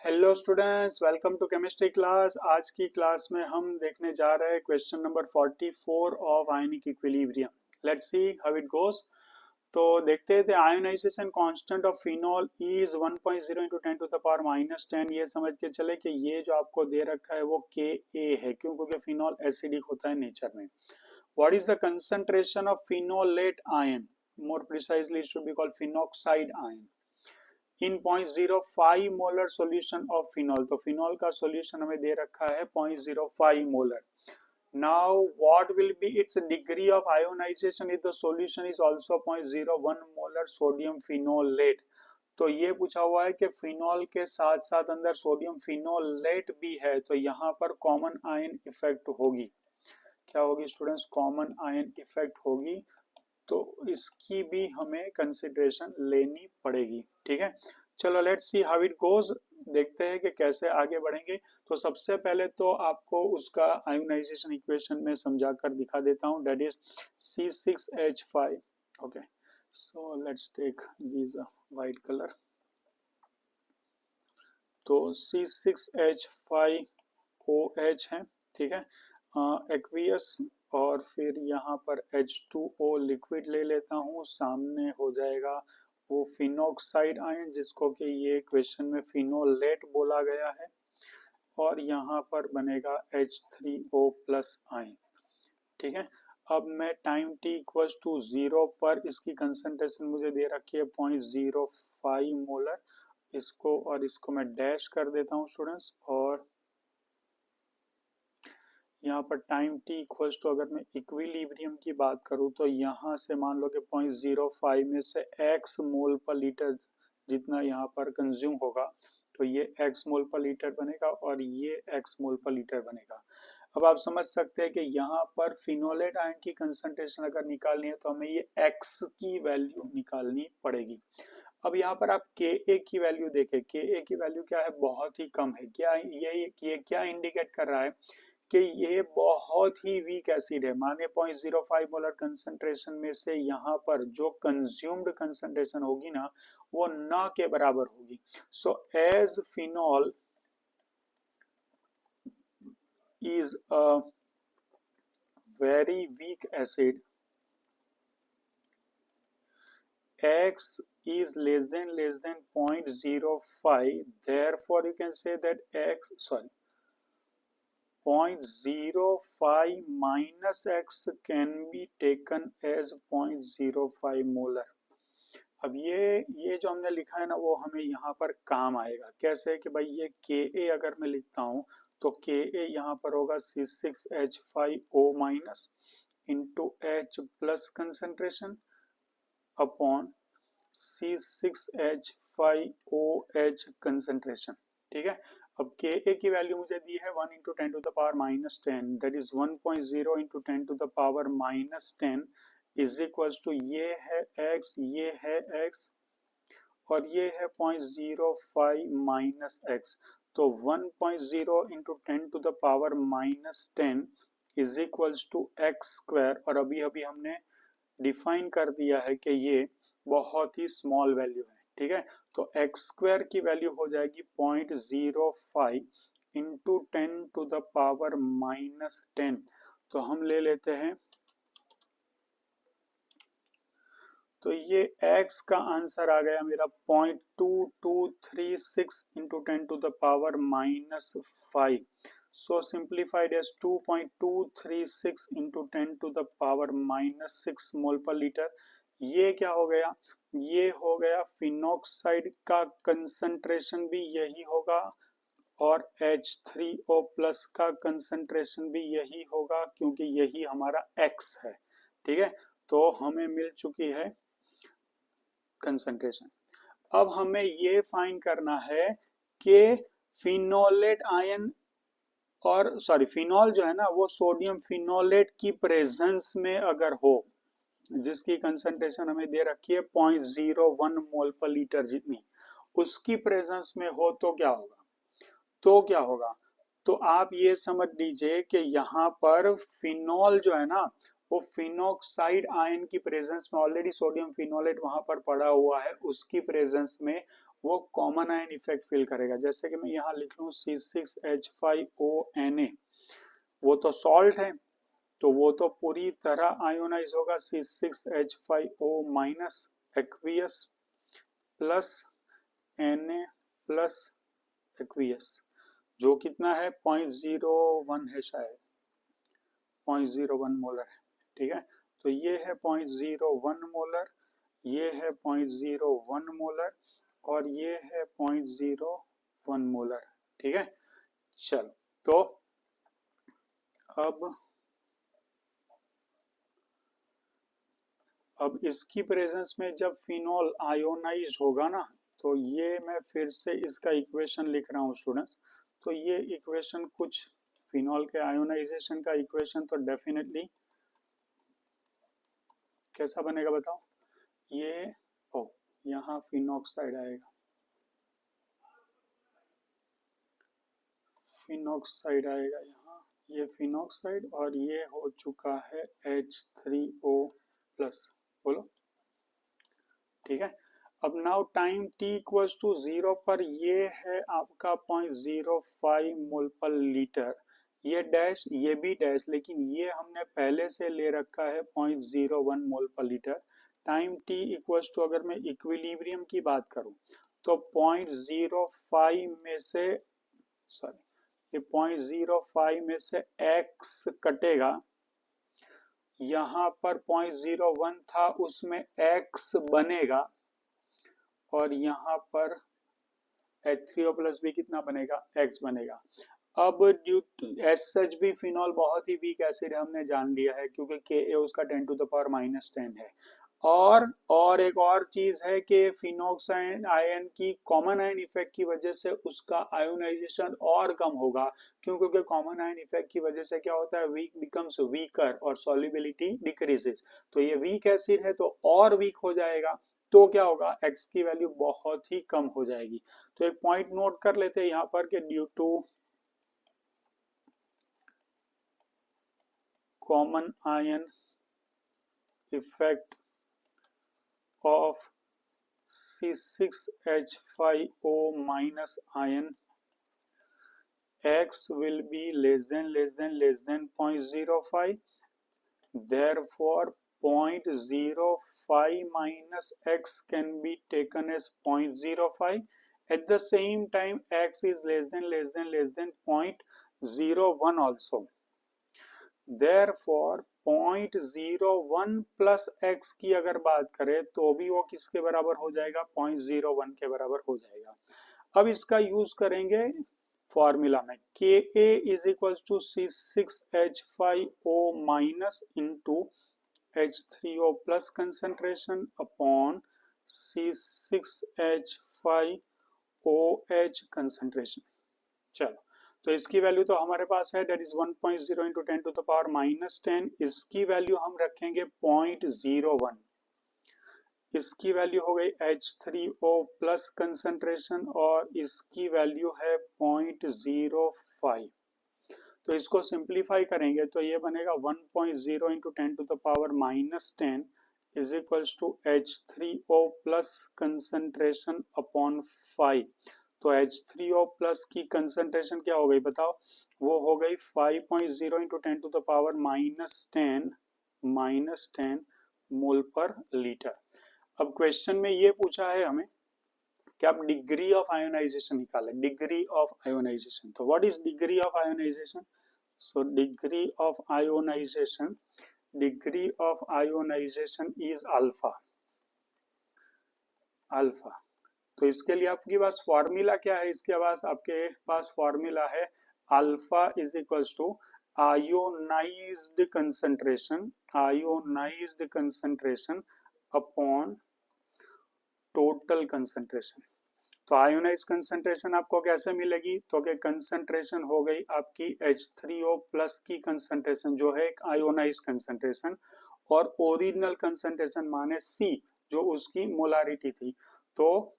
Hello students, welcome to chemistry class. आज की class में हम देखने जा रहे हैं question number 44 of ionic equilibrium. Let's see how it goes. तो देखते हैं, ionization constant of phenol is 1.0 into 10 to the power -10। ये समझ के चले कि ये जो आपको दे रखा है वो Ka है, क्यों? क्योंकि फिनॉल एसिडिक होता है नेचर में। What is the concentration of phenolate ion? More precisely it should be called phenoxide ion in 0.05 molar solution of phenol. तो फिनॉल का सॉल्यूशन हमें दे रखा है 0.05 molar. Now what will be its degree of ionization if the solution is also 0.01 molar sodium phenolate. तो ये पूछा हुआ है कि फिनॉल के साथ साथ अंदर सोडियम फिनोलेट भी है, तो यहाँ पर कॉमन आयन इफेक्ट होगी। क्या होगी स्टूडेंट्स? कॉमन आयन इफेक्ट होगी, तो इसकी भी हमें कंसिडरेशन लेनी पड़ेगी। ठीक है, चलो let's see how it goes. देखते हैं कि कैसे आगे बढ़ेंगे। तो सबसे पहले तो आपको उसका आयोनाइजेशन इक्वेशन में समझा कर दिखा देता हूं। That is C6H5। Okay, so let's take this white colour. तो C6H5OH है, ठीक है, एक्वियस। और फिर यहाँ पर H2O लिक्विड ले लेता हूँ, सामने हो जाएगा वो फिनॉक्साइड आयन जिसको कि ये क्वेश्चन में फिनोलेट बोला गया है, और यहाँ पर बनेगा H3O प्लस आयन। ठीक है, अब मैं टाइम t इक्वल्स टू 0 पर इसकी कंसंट्रेशन मुझे दे रखी है 0.05 मोलर। इसको और इसको मैं डैश कर देता हूँ स्टूडेंट्स। और यहाँ पर टाइम t इक्वल्स टू, अगर मैं इक्विलिब्रियम की बात करूँ तो यहाँ से मान लो कि 0.05 में से x मोल पर लीटर जितना यहाँ पर कंज्यूम होगा, तो ये x मोल पर लीटर बनेगा और ये x मोल पर लीटर बनेगा। अब आप समझ सकते हैं कि यहाँ पर फिनोलेट आयन की कंसंट्रेशन अगर निकालनी है तो हमें ये x की वैल्यू निकालनी पड़ेगी। अब यहाँ पर आप Ka की वैल्यू देखें, Ka की वैल्यू क्या है? बहुत ही कम है। क्या ये क्या इंडिकेट कर रहा है कि ये बहुत ही वीक एसिड है। माने 0.05 मोलर कंसंट्रेशन में से यहाँ पर जो कंज्यूम्ड कंसंट्रेशन होगी ना, वो न के बराबर होगी। So as phenol is a very weak acid, X is less than 0.05, therefore you can say that 0.05 minus X can be taken as 0.05 molar. अब ये जो हमने लिखा है ना, वो हमें यहाँ पर काम आएगा। कैसे कि भाई ये Ka अगर मैं लिखता हूँ तो Ka यहाँ पर होगा C6H5O minus into H plus concentration upon C6H5OH concentration. ठीक है, अब Ka की वैल्यू मुझे दी है 1 into 10 to the power -10, that is 1.0 into 10 to the power -10 is equals to ये है x, ये है x और ये है 0.05 माइनस x। तो 1.0 into 10 to the power -10 is equals to x square. और अभी अभी हमने डिफाइन कर दिया है कि ये बहुत ही स्मॉल वैल्यू है। ठीक है, तो x स्क्वायर की वैल्यू हो जाएगी 0.05 इंटू 10 to the power -10। तो हम ले लेते हैं, तो ये x का आंसर आ गया मेरा 0.2236 into 10 to the power -5। So simplified as 2.236 into 10 to the power -6 mole पर लीटर। ये क्या हो गया? ये हो गया फिनॉक्साइड का कंसंट्रेशन भी यही होगा और H3O प्लस का कंसंट्रेशन भी यही होगा, क्योंकि यही हमारा x है। ठीक है, तो हमें मिल चुकी है कंसंट्रेशन। अब हमें ये फाइंड करना है कि फिनोलेट आयन और फिनॉल जो है ना, वो सोडियम फिनोलेट की प्रेजेंस में अगर हो, जिसकी कंसंट्रेशन हमें दे रखी है 0.01 मोल पर लीटर जितनी, उसकी प्रेजेंस में हो तो क्या होगा? तो आप ये समझ लीजिए कि यहाँ पर फिनॉल जो है ना, वो फिनॉक्साइड आयन की प्रेजेंस में, ऑलरेडी सोडियम फिनोलेट वहां पर पड़ा हुआ है, उसकी प्रेजेंस में वो कॉमन आयन इफेक्ट फील करेगा। जैसे कि मैं यहाँ लिख लूँ C6H5ONa, वो तो सॉल्ट है तो वो तो पूरी तरह आयोनाइज होगा C6H5O minus aqueous plus Na plus aqueous, जो कितना है 0.01 है, शायद 0.01 मोलर है। ठीक है, तो ये है 0.01 मोलर, ये है 0.01 मोलर और ये है 0.01 मोलर। ठीक है, चलो तो अब इसकी प्रेजेंस में जब फिनॉल आयोनाइज होगा ना, तो ये मैं फिर से इसका इक्वेशन लिख रहा हूँ स्टूडेंट्स। तो ये इक्वेशन कुछ फिनॉल के आयोनाइजेशन का इक्वेशन तो डेफिनेटली कैसा बनेगा बताओ। ये यहाँ फिनॉक्साइड आएगा, फिनॉक्साइड आएगा यहाँ, ये फिनॉक्साइड और ये हो चुका है H3O प्लस। बोलो ठीक है। अब now time t equals to 0 पर ये है आपका 0.05 मोल पर लीटर, ये डैश ये भी डैश, लेकिन ये हमने पहले से ले रखा है 0.01 मोल पर litre. Time t equals to, अगर मैं इक्विलिब्रियम की बात करूं तो 0.05 में से ये 0.05 में से x कटेगा, यहाँ पर 0.01 था उसमें x बनेगा और यहाँ पर H3O प्लस भी कितना बनेगा, x बनेगा। अब ड्यू एस सच भी फिनॉल बहुत ही वीक एसिड हमने जान लिया है, क्योंकि Ka उसका 10⁻⁻10 है। और एक और चीज है कि फिनॉक्साइड आयन की कॉमन आयन इफेक्ट की वजह से उसका आयोनाइजेशन और कम होगा, क्योंकि कॉमन आयन इफेक्ट की वजह से क्या होता है, वीक बिकम्स वीकर और सॉल्युबिलिटी डिक्रीजेस। तो ये वीक एसिड है तो और वीक हो जाएगा, तो क्या होगा, x की वैल्यू बहुत ही कम हो जाएगी। तो एक पॉइंट नोट कर लेते हैं यहाँ पर कि due to common ion effect of C6H5O minus ion, x will be less than 0.05, therefore 0.05 minus x can be taken as 0.05. At the same time x is less than 0.01 also, therefore 0.01 plus x की अगर बात करें तो भी वो किसके बराबर हो जाएगा, 0.01 के बराबर हो जाएगा। अब इसका यूज करेंगे फॉर्मूला में, Ka is equal to C6H5O minus into H3O plus concentration upon C6H5OH concentration. चलो तो इसकी वैल्यू तो हमारे पास है, डेट इज 1.0 इंटू 10⁻⁻10। इसकी वैल्यू हम रखेंगे 0.01, इसकी वैल्यू हो गई H3O प्लस कंसेंट्रेशन और इसकी वैल्यू है 0.05। तो इसको सिंप्लीफाई करेंगे तो ये बनेगा 1.0 into 10⁻⁻10 is equals to H3O plus concentration upon 5। तो H3O प्लस की कंसेंट्रेशन क्या हो गई बताओ, वो हो गई 5.0 इंटू 10⁻⁻10 मोल पर लीटर। अब क्वेश्चन में ये पूछा है हमें कि आप डिग्री ऑफ आयोनाइजेशन निकालें, डिग्री ऑफ आयोनाइजेशन। तो what is degree of ionization? So degree of ionization is alpha. तो इसके लिए आपके पास फॉर्मूला क्या है, इसके पास आपके पास फॉर्मूला है alpha is equals to ionized concentration upon total concentration. तो आयोनाइज कंसंट्रेशन आपको कैसे मिलेगी, तो कि कंसंट्रेशन हो गई आपकी H3O प्लस की कंसंट्रेशन जो है एक आयोनाइज कंसंट्रेशन, और ओरिजिनल कंसंट्रेशन माने C जो उसकी मोलारिटी थी। तो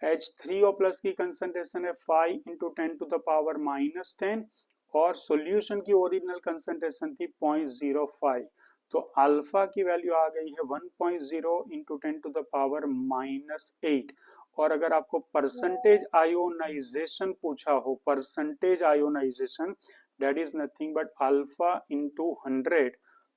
H3O प्लस की कंसंट्रेशन है 5 इंटू 10⁻⁻10 और सॉल्यूशन की ओरिजिनल कंसंट्रेशन थी 0.05। तो अल्फा की वैल्यू आ गई है 1.0 इंटू 10⁻⁻8 और अगर आपको परसेंटेज आयोनाइजेशन पूछा हो, percentage ionization that is nothing but alpha into 100,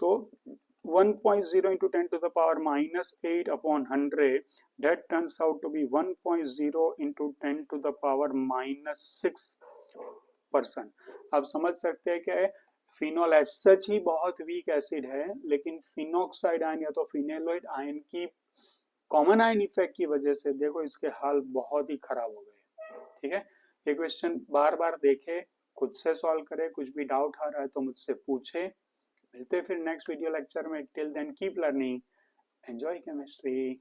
तो 1.0 into 10 to the power minus 8 upon 100, that turns out to be 1.0 into 10 to the power minus 6%. आप समझ सकते हैं कि फिनोल एज सच ही बहुत वीक एसिड है, लेकिन फिनोक्साइड आयन या तो फिनेलोइड आयन की कॉमन आयन इफेक्ट की वजह से देखो इसके हाल बहुत ही खराब हो गए। ठीक है, ये क्वेश्चन बार बार देखे, खुद से सॉल्व करे, कुछ भी डाउट आ रहा है तो मुझसे पूछे। मिलते हैं फिर नेक्स्ट वीडियो लेक्चर में। Till then keep learning, enjoy chemistry.